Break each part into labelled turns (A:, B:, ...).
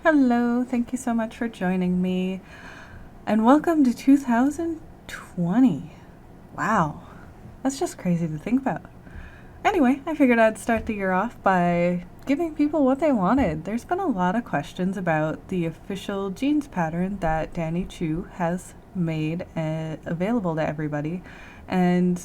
A: Hello, thank you so much for joining me, and welcome to 2020. Wow, that's just crazy to think about. Anyway, I figured I'd start the year off by giving people what they wanted. There's been a lot of questions about the official jeans pattern that Danny Choo has made available to everybody, and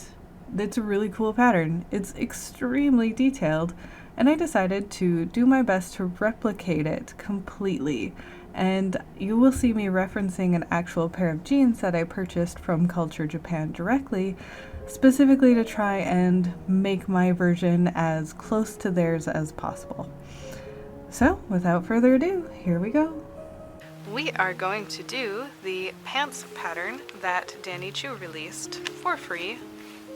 A: it's a really cool pattern. It's extremely detailed, and I decided to do my best to replicate it completely. And you will see me referencing an actual pair of jeans that I purchased from Culture Japan directly, specifically to try and make my version as close to theirs as possible. So, without further ado, here we go. We are going to do the pants pattern that Danny Choo released for free.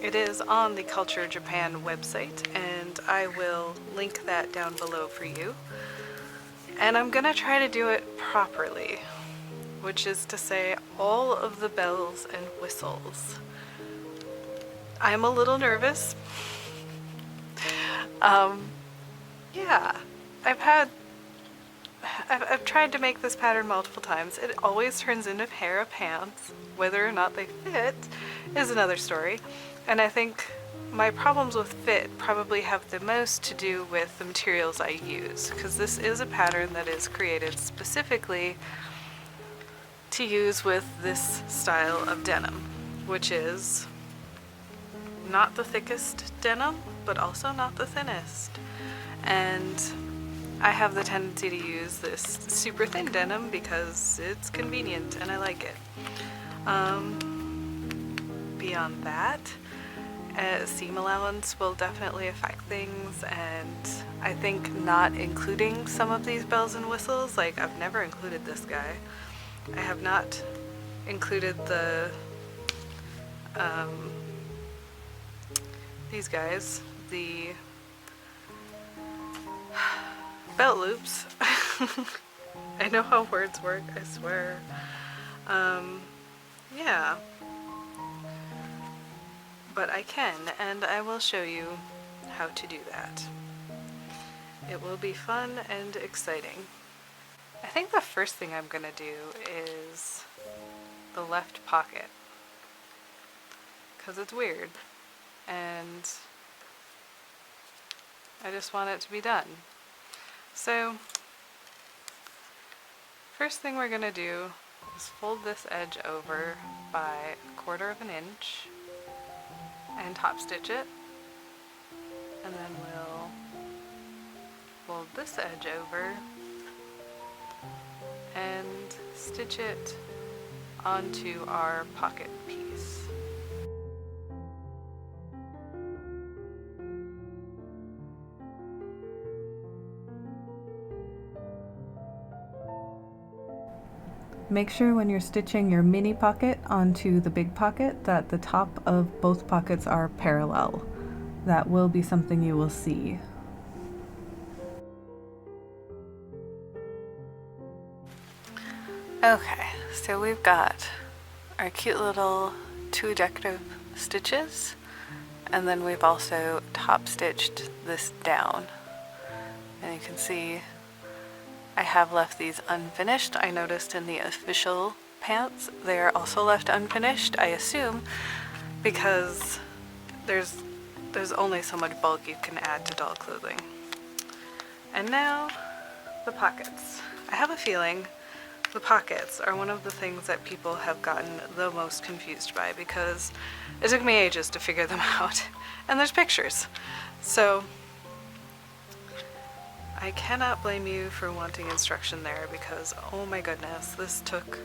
A: It is on the Culture Japan website, and I will link that down below for you. And I'm gonna try to do it properly, which is to say all of the bells and whistles. I'm a little nervous. Yeah, I've tried to make this pattern multiple times. It always turns into a pair of pants. Whether or not they fit is another story. And I think my problems with fit probably have the most to do with the materials I use, because this is a pattern that is created specifically to use with this style of denim, which is not the thickest denim, but also not the thinnest. And I have the tendency to use this super thin denim because it's convenient and I like it. Beyond that, seam allowance will definitely affect things, and I think not including some of these bells and whistles, like I've never included this guy. I have not included these guys, the belt loops. I know how words work, I swear. Yeah. But I can, and I will show you how to do that. It will be fun and exciting. I think the first thing I'm gonna do is the left pocket, because it's weird, and I just want it to be done. So, first thing we're gonna do is fold this edge over by 1/4 of an inch and top stitch it, and then we'll fold this edge over and stitch it onto our pocket piece. Make sure when you're stitching your mini pocket onto the big pocket that the top of both pockets are parallel. That will be something you will see. Okay, so we've got our cute little 2 decorative stitches, and then we've also top stitched this down. And you can see I have left these unfinished. I noticed in the official pants they are also left unfinished, I assume, because there's only so much bulk you can add to doll clothing. And now the pockets. I have a feeling the pockets are one of the things that people have gotten the most confused by, because it took me ages to figure them out. And there's pictures. So I cannot blame you for wanting instruction there, because oh my goodness, this took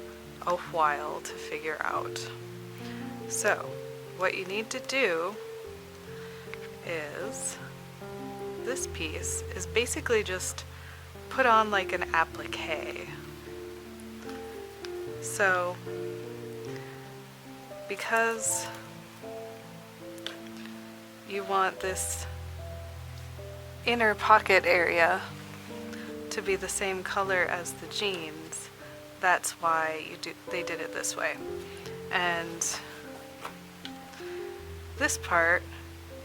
A: a while to figure out. So what you need to do is, this piece is basically just put on like an applique. So because you want this inner pocket area to be the same color as the jeans, that's why they did it this way. And this part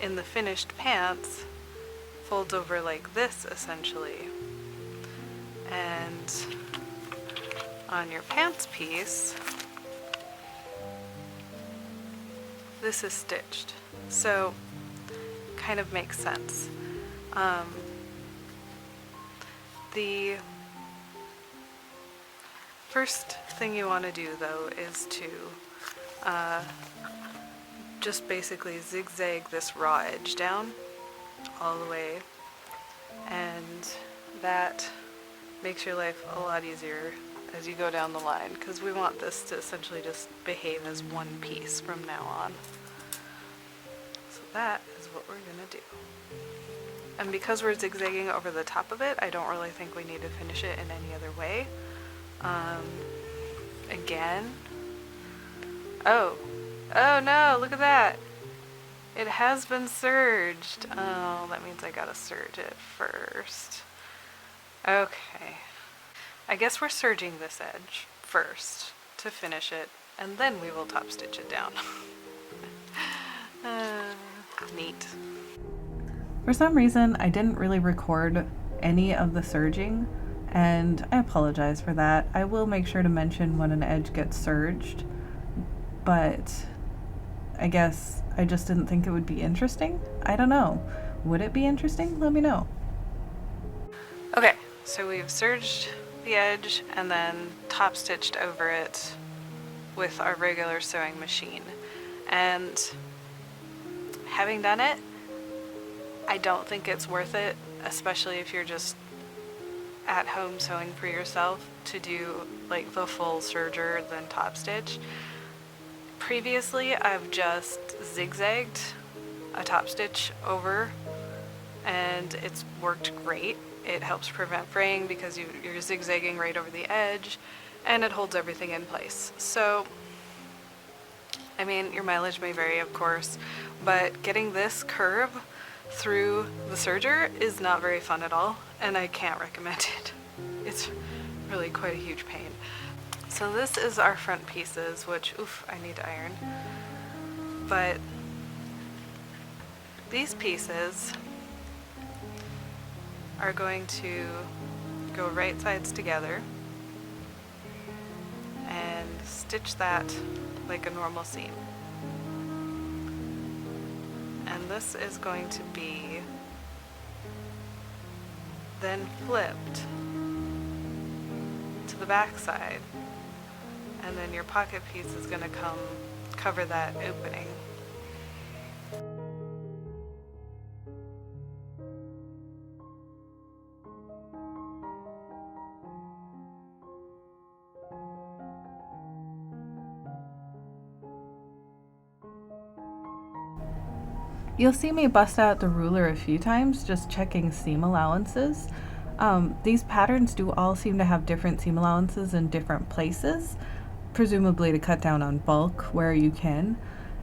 A: in the finished pants folds over like this essentially, and And on your pants piece, this is stitched, so kind of makes sense. The first thing you want to do though is to just basically zigzag this raw edge down all the way, and that makes your life a lot easier as you go down the line, because we want this to essentially just behave as one piece from now on. So that is what we're gonna do. And because we're zigzagging over the top of it, I don't really think we need to finish it in any other way. Again, oh no, look at that. It has been serged. Oh, that means I gotta serge it first. Okay. I guess we're serging this edge first to finish it, and then we will top stitch it down. Neat. For some reason, I didn't really record any of the serging, and I apologize for that. I will make sure to mention when an edge gets serged, but I guess I just didn't think it would be interesting. I don't know. Would it be interesting? Let me know. Okay, so we've serged the edge and then top stitched over it with our regular sewing machine. And having done it, I don't think it's worth it, especially if you're just at home sewing for yourself, to do like the full serger then top stitch. Previously, I've just zigzagged a top stitch over, and it's worked great. It helps prevent fraying because you're zigzagging right over the edge, and it holds everything in place. So, I mean, your mileage may vary, of course, but getting this curve through the serger is not very fun at all, and I can't recommend it. It's really quite a huge pain. So this is our front pieces, which, oof, I need to iron. But these pieces are going to go right sides together and stitch that like a normal seam. And this is going to be then flipped to the back side, and then your pocket piece is going to come cover that opening. You'll see me bust out the ruler a few times, just checking seam allowances. These patterns do all seem to have different seam allowances in different places, presumably to cut down on bulk where you can,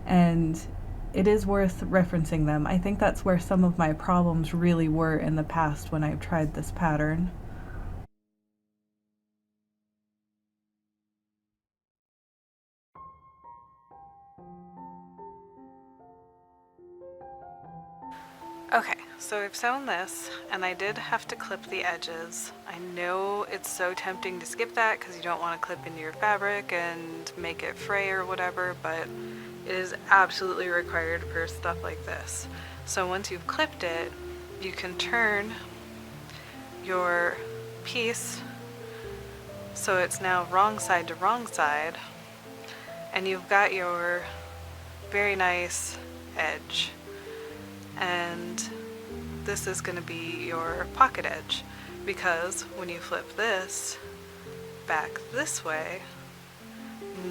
A: and it is worth referencing them. I think that's where some of my problems really were in the past when I've tried this pattern. Okay, so I've sewn this, and I did have to clip the edges. I know it's so tempting to skip that because you don't want to clip into your fabric and make it fray or whatever, but it is absolutely required for stuff like this. So once you've clipped it, you can turn your piece so it's now wrong side to wrong side, and you've got your very nice edge. And this is going to be your pocket edge, because when you flip this back this way,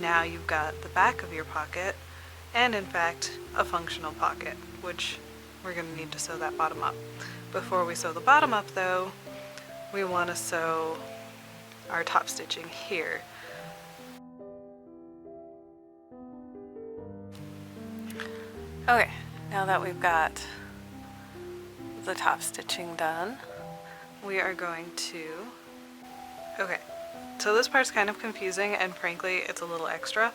A: now you've got the back of your pocket, and in fact a functional pocket, which we're going to need to sew that bottom up. Before we sew the bottom up though, we want to sew our top stitching here. Okay, now that we've got the top stitching done, we are going to, okay, so this part's kind of confusing, and frankly it's a little extra,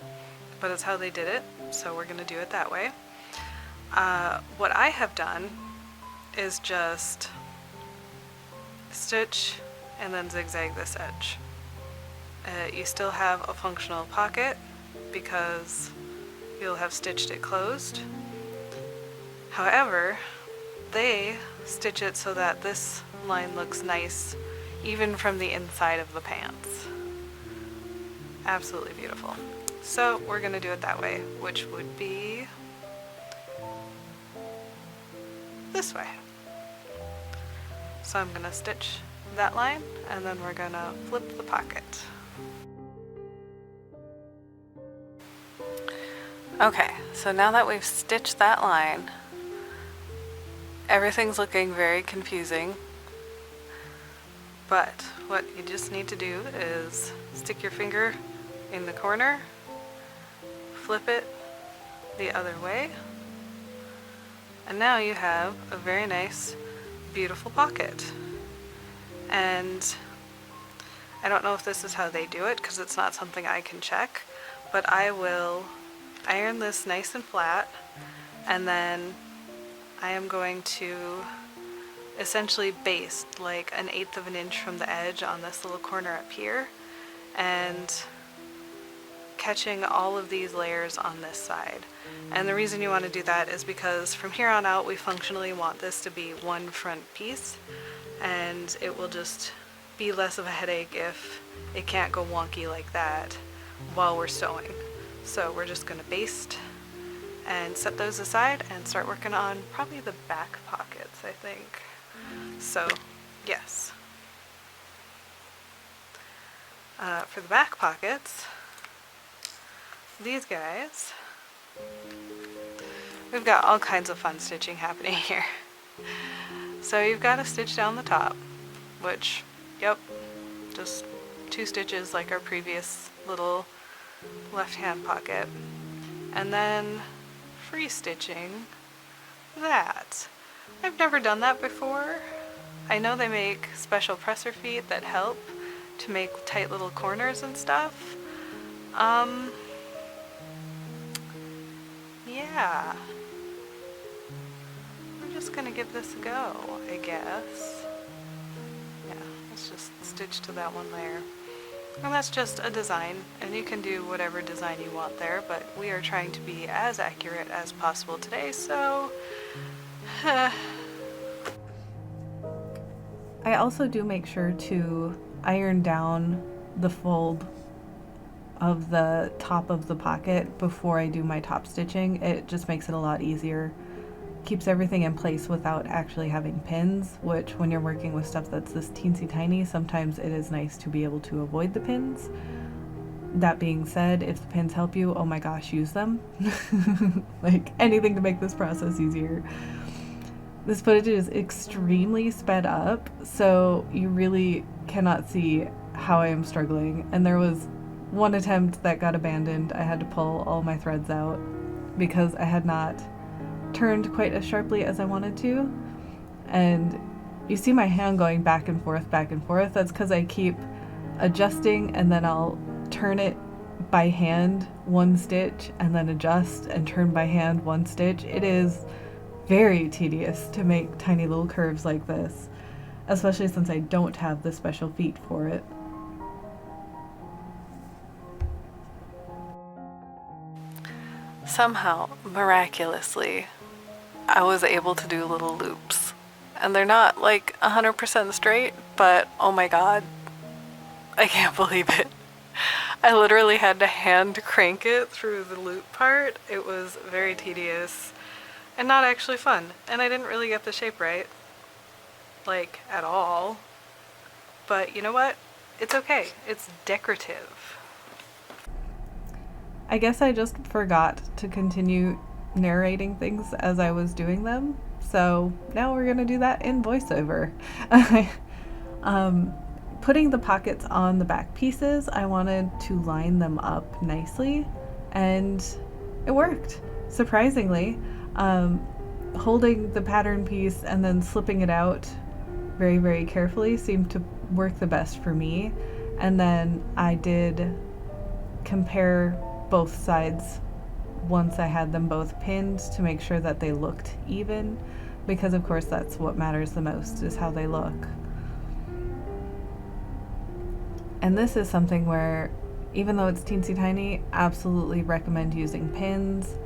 A: but it's how they did it, so we're going to do it that way. What I have done is just stitch and then zigzag this edge. You still have a functional pocket because you'll have stitched it closed. However, they stitch it so that this line looks nice even from the inside of the pants. Absolutely beautiful. So we're going to do it that way, which would be this way. So I'm going to stitch that line and then we're going to flip the pocket. Okay, so now that we've stitched that line, everything's looking very confusing, but what you just need to do is stick your finger in the corner, flip it the other way, and now you have a very nice, beautiful pocket. And I don't know if this is how they do it because it's not something I can check, but I will iron this nice and flat, and then I am going to essentially baste like 1/8 of an inch from the edge on this little corner up here, and catching all of these layers on this side. And the reason you want to do that is because from here on out we functionally want this to be one front piece, and it will just be less of a headache if it can't go wonky like that while we're sewing. So we're just going to baste and set those aside and start working on probably the back pockets, I think. So yes, for the back pockets, these guys, we've got all kinds of fun stitching happening here. So you've got to stitch down the top, which, yep, just 2 stitches like our previous little left hand pocket, and then free stitching that. I've never done that before. I know they make special presser feet that help to make tight little corners and stuff. Yeah, we're just gonna give this a go, I guess. Yeah, let's just stitch to that one layer. And that's just a design, and you can do whatever design you want there, but we are trying to be as accurate as possible today, so I also do make sure to iron down the fold of the top of the pocket before I do my top stitching. It just makes it a lot easier. Keeps everything in place without actually having pins, which when you're working with stuff that's this teensy tiny, sometimes it is nice to be able to avoid the pins. That being said, if the pins help you, oh my gosh, use them. Like anything to make this process easier. This footage is extremely sped up, so you really cannot see how I am struggling. And there was one attempt that got abandoned. I had to pull all my threads out because I had not turned quite as sharply as I wanted to. And you see my hand going back and forth, back and forth. That's because I keep adjusting and then I'll turn it by hand 1 stitch and then adjust and turn by hand 1 stitch. It is very tedious to make tiny little curves like this, especially since I don't have the special feet for it. Somehow, miraculously, I was able to do little loops. And they're not like 100% straight, but oh my god, I can't believe it. I literally had to hand crank it through the loop part. It was very tedious and not actually fun. And I didn't really get the shape right, like at all. But you know what? It's okay. It's decorative. I guess I just forgot to continue narrating things as I was doing them. So now we're gonna do that in voiceover. Putting the pockets on the back pieces, I wanted to line them up nicely, and it worked, surprisingly. Holding the pattern piece and then slipping it out very, very carefully seemed to work the best for me. And then I did compare both sides once I had them both pinned to make sure that they looked even, because of course that's what matters the most, is how they look. And this is something where, even though it's teensy tiny, absolutely recommend using pins.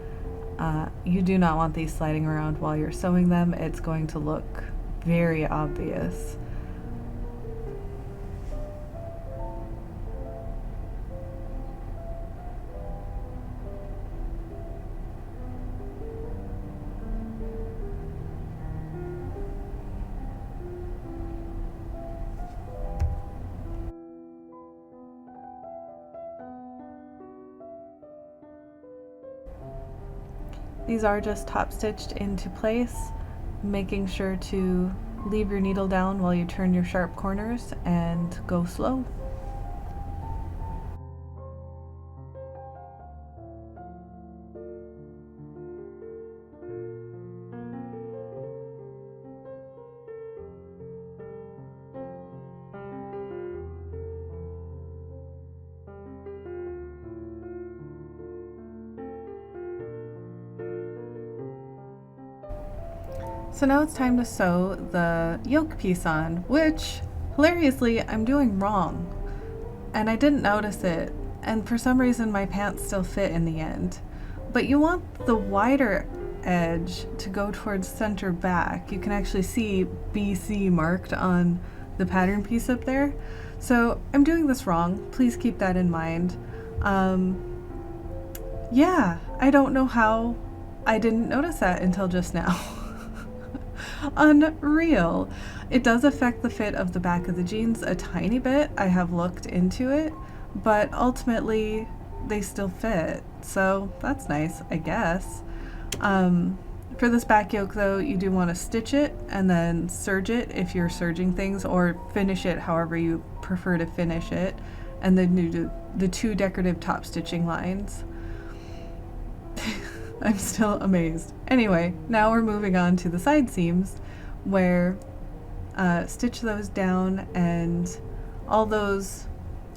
A: You do not want these sliding around while you're sewing them. It's going to look very obvious. These are just top stitched into place, making sure to leave your needle down while you turn your sharp corners and go slow. So now it's time to sew the yoke piece on, which, hilariously, I'm doing wrong. And I didn't notice it, and for some reason my pants still fit in the end. But you want the wider edge to go towards center back. You can actually see BC marked on the pattern piece up there. So I'm doing this wrong. Please keep that in mind. Yeah, I don't know how I didn't notice that until just now. Unreal. It does affect the fit of the back of the jeans a tiny bit. I have looked into it, but ultimately they still fit, so that's nice, I guess. For this back yoke though, you do want to stitch it and then serge it if you're serging things, or finish it however you prefer to finish it, and then do the 2 decorative top stitching lines. I'm still amazed. Anyway, now we're moving on to the side seams, where stitch those down, and all those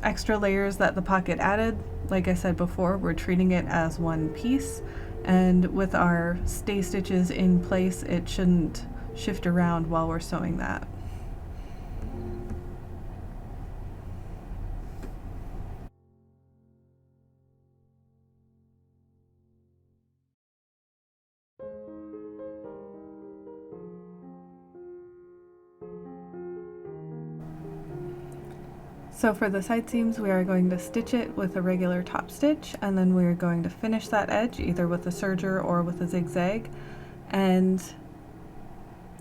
A: extra layers that the pocket added, like I said before, we're treating it as one piece, and with our stay stitches in place, it shouldn't shift around while we're sewing that. So for the side seams, we are going to stitch it with a regular top stitch, and then we're going to finish that edge either with a serger or with a zigzag, and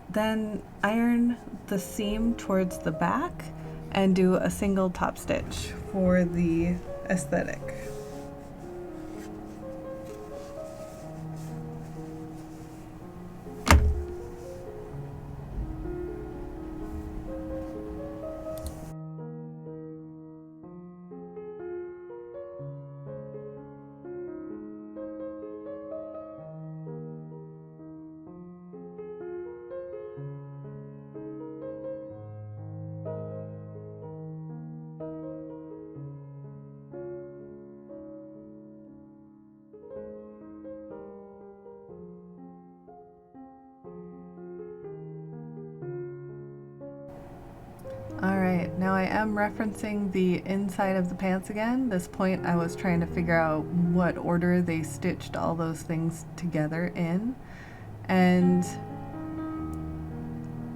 A: then iron the seam towards the back and do a single top stitch for the aesthetic. Alright, now I am referencing the inside of the pants again. This point I was trying to figure out what order they stitched all those things together in, and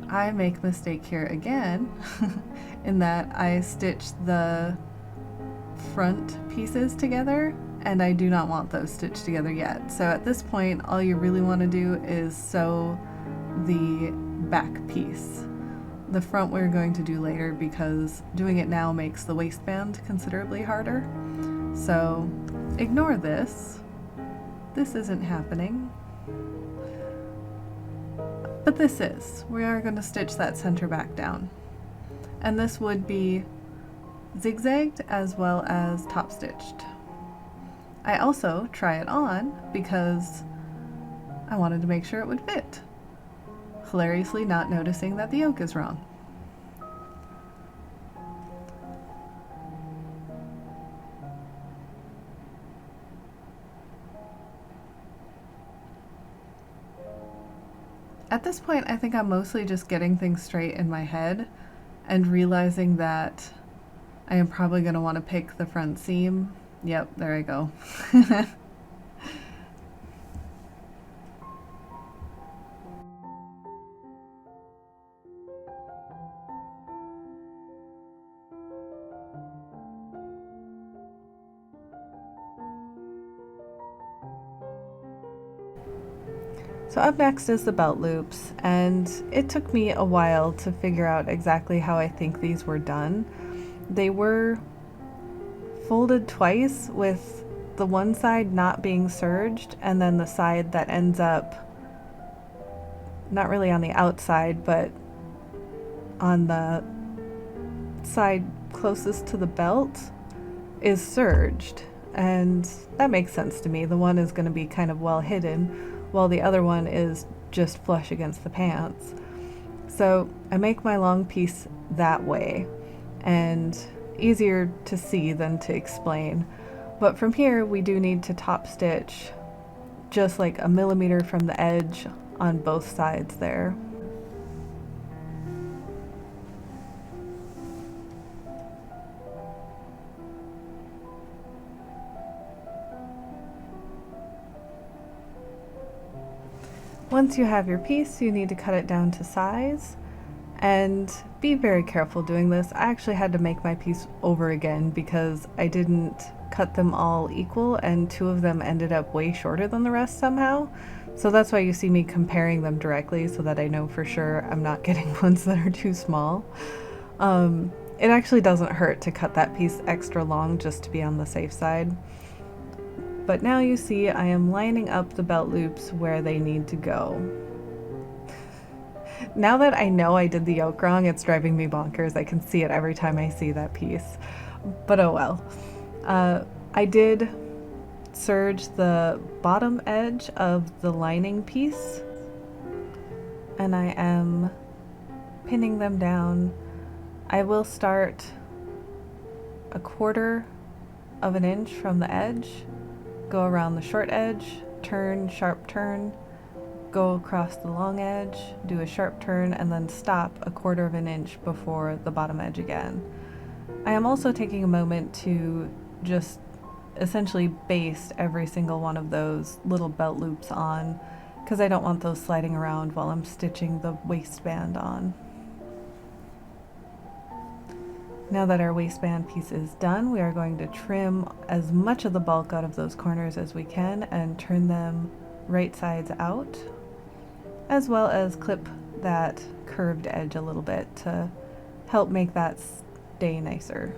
A: I make a mistake here again in that I stitched the front pieces together, and I do not want those stitched together yet. So at this point all you really want to do is sew the back piece. The front we're going to do later because doing it now makes the waistband considerably harder. So ignore this. This isn't happening. But this is. We are going to stitch that center back down. And this would be zigzagged as well as top stitched. I also try it on because I wanted to make sure it would fit, hilariously not noticing that the yoke is wrong. At this point, I think I'm mostly just getting things straight in my head and realizing that I am probably going to want to pick the front seam. Yep, there I go. So up next is the belt loops, and it took me a while to figure out exactly how I think these were done. They were folded twice, with the one side not being serged and then the side that ends up not really on the outside but on the side closest to the belt is serged, and that makes sense to me. The one is going to be kind of well hidden while the other one is just flush against the pants. So I make my long piece that way, and easier to see than to explain. But from here we do need to top stitch just like a millimeter from the edge on both sides there. Once you have your piece, you need to cut it down to size, and be very careful doing this. I actually had to make my piece over again because I didn't cut them all equal, and two of them ended up way shorter than the rest somehow. So that's why you see me comparing them directly, so that I know for sure I'm not getting ones that are too small. It actually doesn't hurt to cut that piece extra long just to be on the safe side. But now you see I am lining up the belt loops where they need to go. Now that I know I did the yoke wrong, it's driving me bonkers. I can see it every time I see that piece. But oh well. I did serge the bottom edge of the lining piece, and I am pinning them down. I will start a 1/4 of an inch from the edge, go around the short edge, turn, sharp turn, go across the long edge, do a sharp turn, and then stop a 1/4 of an inch before the bottom edge again. I am also taking a moment to just essentially baste every single one of those little belt loops on, because I don't want those sliding around while I'm stitching the waistband on. Now that our waistband piece is done, we are going to trim as much of the bulk out of those corners as we can and turn them right sides out, as well as clip that curved edge a little bit to help make that stay nicer.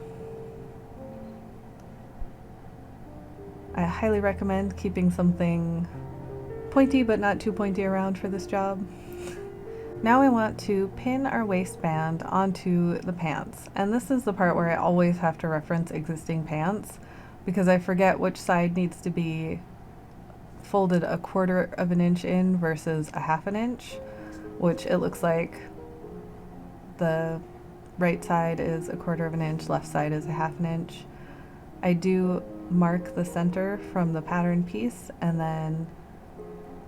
A: I highly recommend keeping something pointy but not too pointy around for this job. Now I want to pin our waistband onto the pants, and this is the part where I always have to reference existing pants because I forget which side needs to be folded a 1/4 of an inch in versus a 1/2 an inch, which it looks like the right side is a 1/4 of an inch, left side is a 1/2 an inch. I do mark the center from the pattern piece and then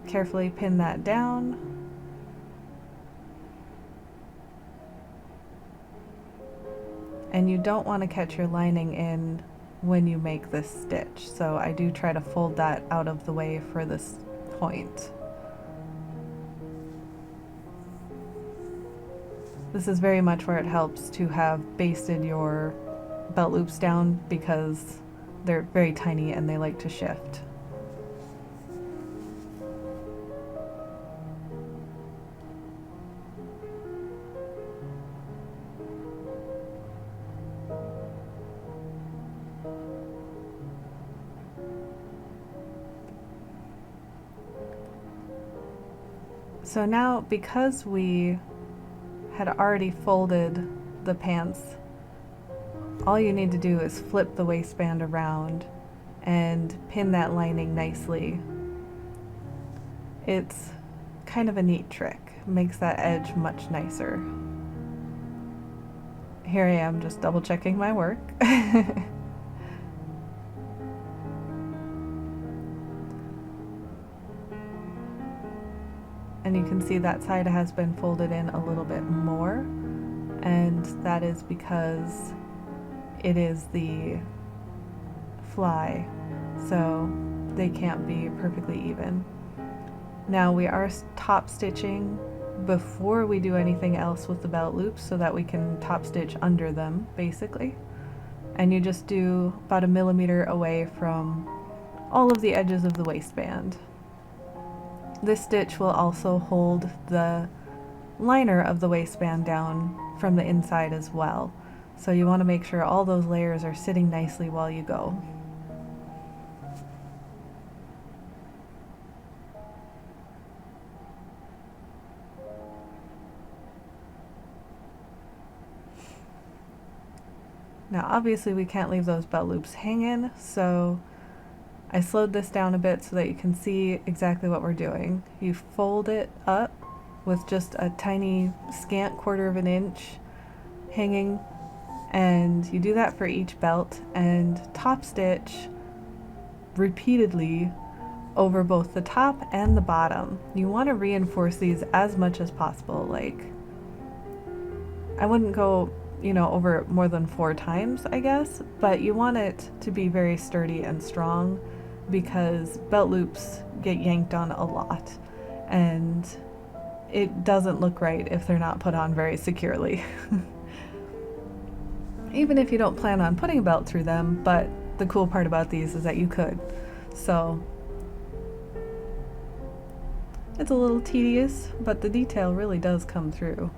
A: carefully pin that down. And you don't want to catch your lining in when you make this stitch, so I do try to fold that out of the way for this point. This is very much where it helps to have basted your belt loops down because they're very tiny and they like to shift. So now, because we had already folded the pants, all you need to do is flip the waistband around and pin that lining nicely. It's kind of a neat trick, makes that edge much nicer. Here I am just double checking my work. And you can see that side has been folded in a little bit more, and that is because it is the fly, so they can't be perfectly even. Now we are top stitching before we do anything else with the belt loops so that we can top stitch under them, basically. And you just do about 1 millimeter away from all of the edges of the waistband. This stitch will also hold the liner of the waistband down from the inside as well. So you want to make sure all those layers are sitting nicely while you go. Now obviously we can't leave those belt loops hanging, so I slowed this down a bit so that you can see exactly what we're doing. You fold it up with just a tiny scant 1/4 of an inch hanging, and you do that for each belt and top stitch repeatedly over both the top and the bottom. You want to reinforce these as much as possible. Like, I wouldn't go, you know, over it more than 4 times, I guess, but you want it to be very sturdy and strong because belt loops get yanked on a lot and it doesn't look right if they're not put on very securely. Even if you don't plan on putting a belt through them, but the cool part about these is that you could. So it's a little tedious, but the detail really does come through.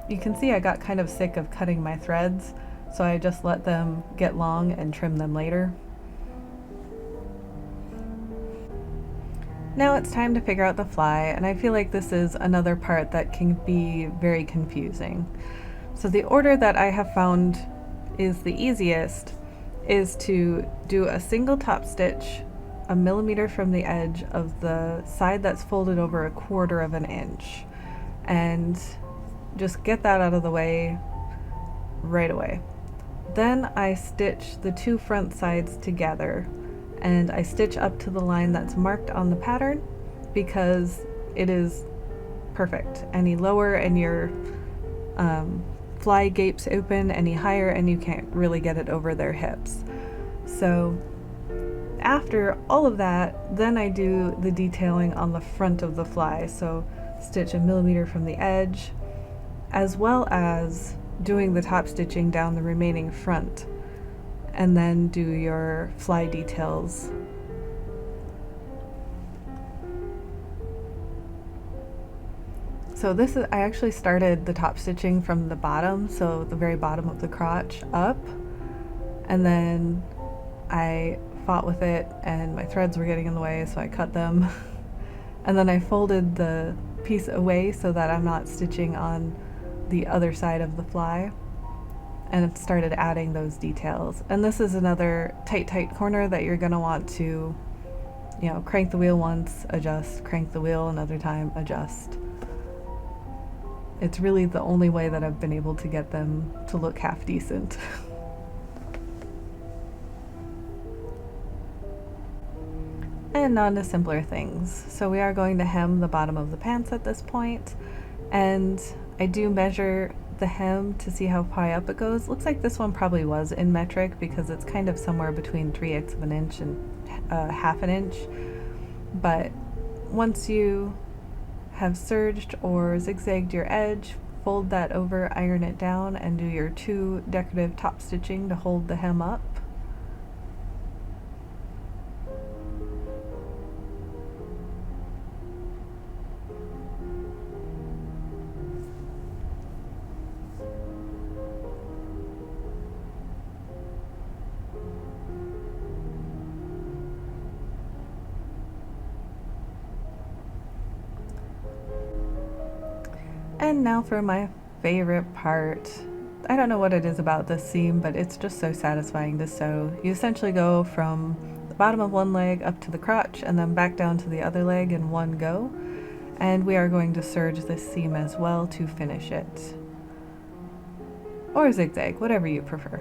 A: You can see I got kind of sick of cutting my threads, so I just let them get long and trim them later. Now it's time to figure out the fly, and I feel like this is another part that can be very confusing. So the order that I have found is the easiest is to do a single top stitch 1 millimeter from the edge of the side that's folded over 1/4 of an inch, and just get that out of the way right away. Then I stitch the 2 front sides together, and I stitch up to the line that's marked on the pattern because it is perfect. Any lower and your fly gapes open, any higher and you can't really get it over their hips. So after all of that, then I do the detailing on the front of the fly. So stitch 1 millimeter from the edge, as well as doing the top stitching down the remaining front, and then do your fly details. So this is, I actually started the top stitching from the bottom, so the very bottom of the crotch up, and then I fought with it and my threads were getting in the way, so I cut them. And then I folded the piece away so that I'm not stitching on the other side of the fly, and started adding those details. And this is another tight corner that you're gonna want to, you know, crank the wheel once, adjust, crank the wheel another time, adjust. It's really the only way that I've been able to get them to look half decent. And on to simpler things. So we are going to hem the bottom of the pants at this point, and I do measure the hem to see how high up it goes. Looks like this one probably was in metric because it's kind of somewhere between 3/8 of an inch and 1/2 an inch. But once you have serged or zigzagged your edge, fold that over, iron it down, and do your 2 decorative top stitching to hold the hem up. And now for my favorite part. I don't know what it is about this seam, but it's just so satisfying to sew. You essentially go from the bottom of one leg up to the crotch and then back down to the other leg in one go. And we are going to serge this seam as well to finish it. Or zigzag, whatever you prefer.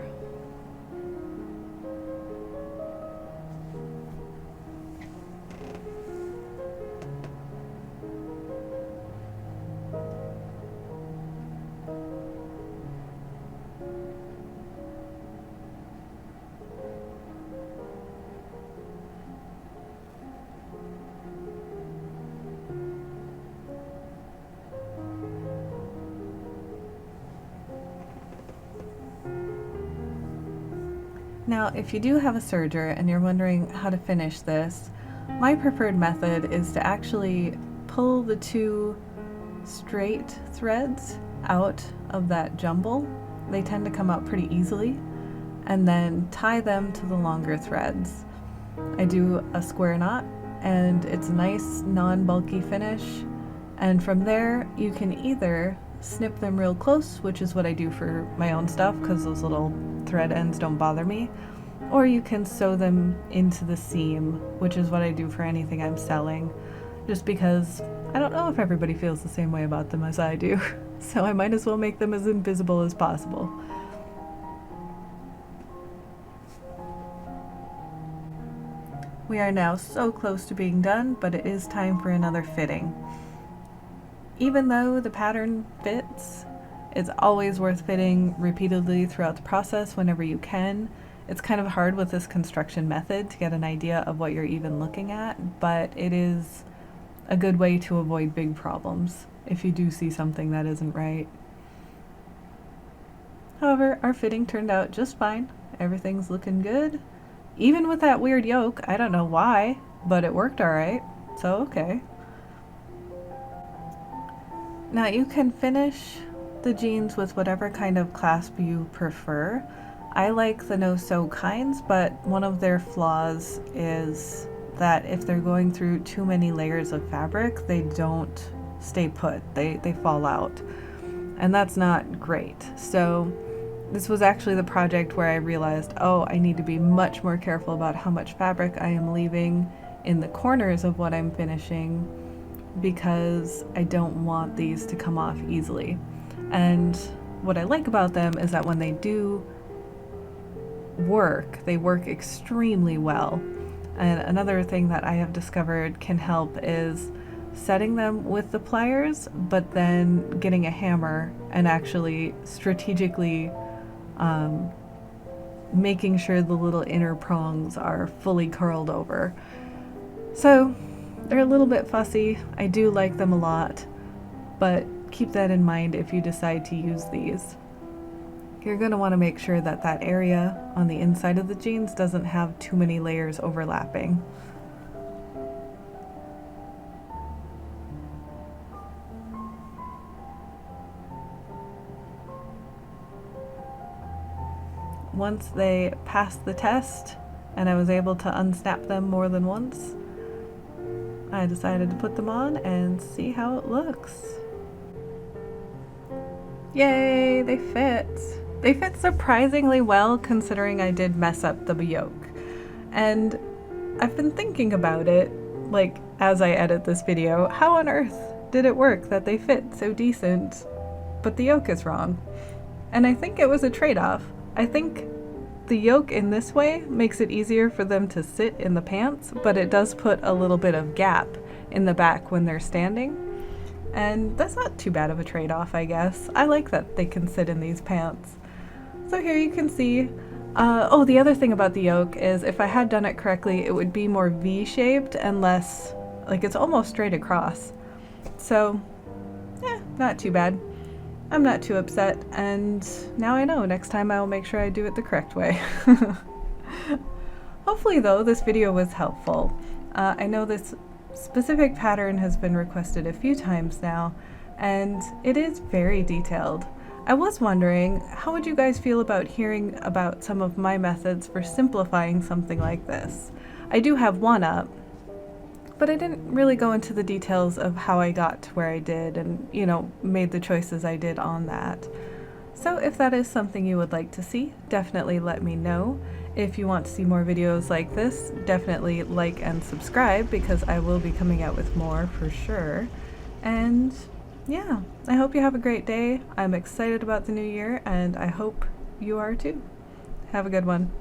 A: Now, if you do have a serger and you're wondering how to finish this, my preferred method is to actually pull the two straight threads out of that jumble. They tend to come out pretty easily, and then tie them to the longer threads. I do a square knot, and it's a nice non-bulky finish, and from there you can either snip them real close, which is what I do for my own stuff because those little thread ends don't bother me, or you can sew them into the seam, which is what I do for anything I'm selling, just because I don't know if everybody feels the same way about them as I do, so I might as well make them as invisible as possible. We are now so close to being done, but it is time for another fitting. Even though the pattern fits, it's always worth fitting repeatedly throughout the process whenever you can. It's kind of hard with this construction method to get an idea of what you're even looking at, but it is a good way to avoid big problems if you do see something that isn't right. However, our fitting turned out just fine. Everything's looking good. Even with that weird yoke, I don't know why, but it worked alright, so okay. Now you can finish the jeans with whatever kind of clasp you prefer. I like the no-sew kinds, but one of their flaws is that if they're going through too many layers of fabric, they don't stay put, they fall out. And that's not great. So this was actually the project where I realized, oh, I need to be much more careful about how much fabric I am leaving in the corners of what I'm finishing, because I don't want these to come off easily. And what I like about them is that when they do work, they work extremely well. And another thing that I have discovered can help is setting them with the pliers, but then getting a hammer and actually strategically making sure the little inner prongs are fully curled over. So they're a little bit fussy. I do like them a lot, but keep that in mind if you decide to use these. You're going to want to make sure that that area on the inside of the jeans doesn't have too many layers overlapping. Once they passed the test and I was able to unsnap them more than once, I decided to put them on and see how it looks. Yay, they fit! They fit surprisingly well considering I did mess up the yoke. And I've been thinking about it, like, as I edit this video, how on earth did it work that they fit so decent, but the yoke is wrong? And I think it was a trade-off. I think the yoke in this way makes it easier for them to sit in the pants, but it does put a little bit of gap in the back when they're standing. And that's not too bad of a trade-off, I guess. I like that they can sit in these pants. So here you can see, oh, the other thing about the yoke is if I had done it correctly, it would be more V-shaped and less, like it's almost straight across. So, not too bad. I'm not too upset, and now I know. Next time I will make sure I do it the correct way. Hopefully though, this video was helpful. I know this specific pattern has been requested a few times now, and it is very detailed. I was wondering, how would you guys feel about hearing about some of my methods for simplifying something like this? I do have one up, but I didn't really go into the details of how I got to where I did and, you know, made the choices I did on that. So if that is something you would like to see, definitely let me know. If you want to see more videos like this, definitely like and subscribe because I will be coming out with more for sure. And yeah, I hope you have a great day. I'm excited about the new year and I hope you are too. Have a good one.